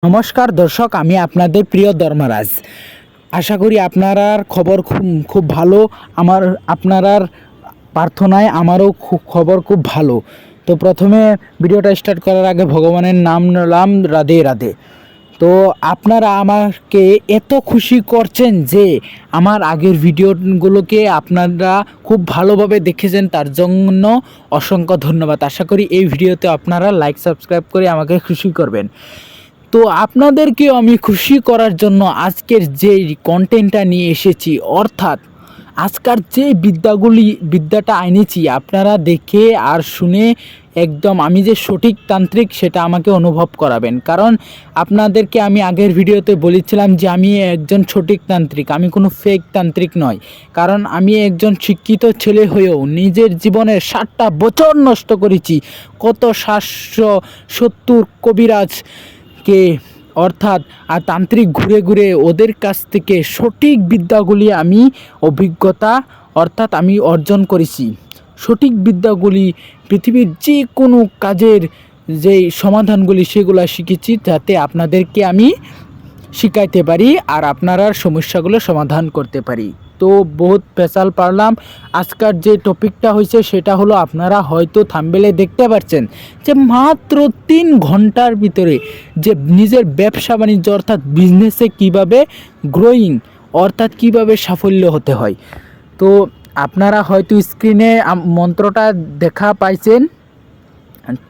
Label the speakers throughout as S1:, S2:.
S1: নমস্কার দর্শক, আমি আপনাদের প্রিয় ধর্মরাজ। আশা করি আপনার খবর খুব ভালো। আপনার প্রার্থনায় আমারও খবর খুব ভালো। তো প্রথমে ভিডিওটা স্টার্ট করার আগে ভগবানের নাম নিলাম, রাধে রাধে। তো আপনারা আমাকে এত খুশি করছেন যে আমার আগের ভিডিওগুলোকে আপনারা খুব ভালোভাবে দেখেছেন, তার জন্য অসংখ্য ধন্যবাদ। আশা করি এই ভিডিওতে আপনারা লাইক সাবস্ক্রাইব করে আমাকে খুশি করবেন। তো আপনাদেরকেও আমি খুশি করার জন্য আজকের যে কন্টেন্টটা নিয়ে এসেছি, অর্থাৎ আজকাল যে বিদ্যাটা এনেছি, আপনারা দেখে আর শুনে একদম আমি যে সঠিক তান্ত্রিক সেটা আমাকে অনুভব করাবেন। কারণ আপনাদেরকে আমি আগের ভিডিওতে বলেছিলাম যে আমি একজন সঠিক তান্ত্রিক, আমি কোনো ফেক তান্ত্রিক নয়। কারণ আমি একজন শিক্ষিত ছেলে হয়েও নিজের জীবনের 60টা বছর নষ্ট করেছি কত 770 কবিরাজকে, অর্থাৎ আর তান্ত্রিক ঘুরে ঘুরে ওদের কাছ থেকে সঠিক বিদ্যাগুলি আমি অভিজ্ঞতা অর্থাৎ আমি অর্জন করেছি। সঠিক বিদ্যাগুলি পৃথিবীর যে কোনো কাজের যে সমাধানগুলি সেগুলো শিখেছি, যাতে আপনাদেরকে আমি শিখাইতে পারি আর আপনারা সমস্যাগুলো সমাধান করতে পারি। তো বহুত পেশাল পারলাম। আজকের যে টপিকটা হয়েছে সেটা হলো, আপনারা হয়তো থাম্বনেলে দেখতে পাচ্ছেন যে মাত্র 3 ঘন্টার ভিতরে যে নিজের ব্যবসা বাণিজ্য অর্থাৎ বিজনেসে কিভাবে গ্রোয়িং অর্থাৎ কিভাবে সাফল্য হতে হয়। তো আপনারা হয়তো স্ক্রিনে মন্ত্রটা দেখা পাইছেন,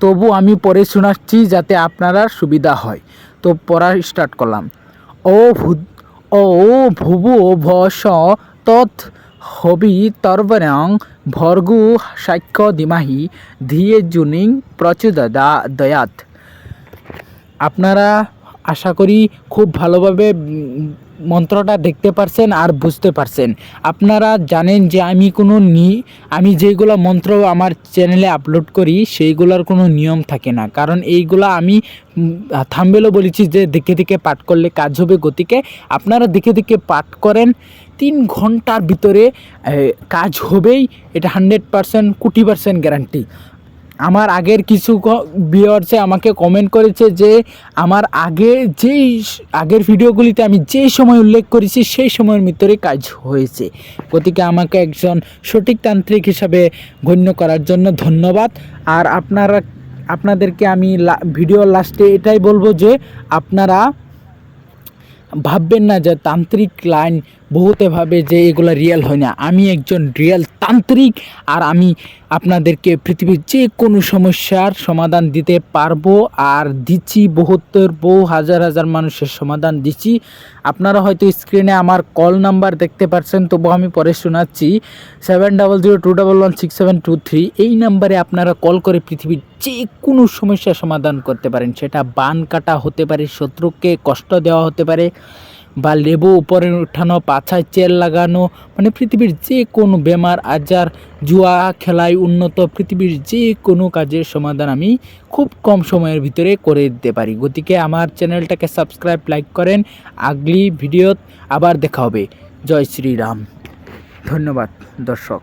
S1: তবু আমি পড়ে শোনাচ্ছি যাতে আপনারা সুবিধা হয়। তো পড়া স্টার্ট করলাম। ও ভুবু ভস তৎ হবি তর্বরং ভর্গু সাক্ষ্য দিমাহি ধিয়ে জুনিং প্রচুদয়াত। আপনারা আশা করি খুব ভালোভাবে মন্ত্রটা দেখতে পারছেন আর বুঝতে পারছেন। আপনারা জানেন যে আমি যেগুলো মন্ত্র আমার চ্যানেলে আপলোড করি সেইগুলোর কোনো নিয়ম থাকে না। কারণ এইগুলো আমি থাম্বনেলে বলেছি যে দেখে দেখে পাঠ করলে কাজ হবে। গতিকে আপনারা দেখে দেখে পাঠ করেন, 3 ঘন্টার ভিতরে কাজ হবেই, এটা 100% কোটি % গ্যারান্টি। আমার আগের কিছু ভিউয়ার্সে আমাকে কমেন্ট করেছে যে আমার আগের ভিডিওগুলিতে আমি যেই সময় উল্লেখ করেছি সেই সময়ের ভিতরে কাজ হয়েছে। গতিকে আমাকে একজন সঠিক তান্ত্রিক হিসাবে গণ্য করার জন্য ধন্যবাদ। আর আপনাদেরকে আমি ভিডিওর লাস্টে এটাই বলবো যে আপনারা ভাববেন না যে তান্ত্রিক লাইন বহুতে ভাবে যে এগুলো রিয়েল হয় না। আমি একজন রিয়েল তান্ত্রিক, আর আমি আপনাদেরকে পৃথিবীর যে কোনো সমস্যার সমাধান দিতে পারবো আর দিচ্ছি। বহু হাজার মানুষের সমাধান দিচ্ছি। আপনারা হয়তো স্ক্রিনে আমার কল নাম্বার দেখতে পাচ্ছেন, তবু আমি পরে শোনাচ্ছি 7002116723। এই নাম্বারে আপনারা কল করে পৃথিবীর যে কোনো সমস্যার সমাধান করতে পারেন। সেটা বান কাটা হতে পারে, শত্রুকে কষ্ট দেওয়া হতে পারে, বা লেবু উপরে উঠানো, পাছায় চেল লাগানো, মানে পৃথিবীর যে কোনো বেমার আজার, জুয়া খেলায় উন্নত, পৃথিবীর যে কোনো কাজের সমাধান আমি খুব কম সময়ের ভিতরে করে দিতে পারি। গতিকে আমার চ্যানেলটাকে সাবস্ক্রাইব, লাইক করেন। আগলি ভিডিওত আবার দেখা হবে। জয় শ্রীরাম। ধন্যবাদ দর্শক।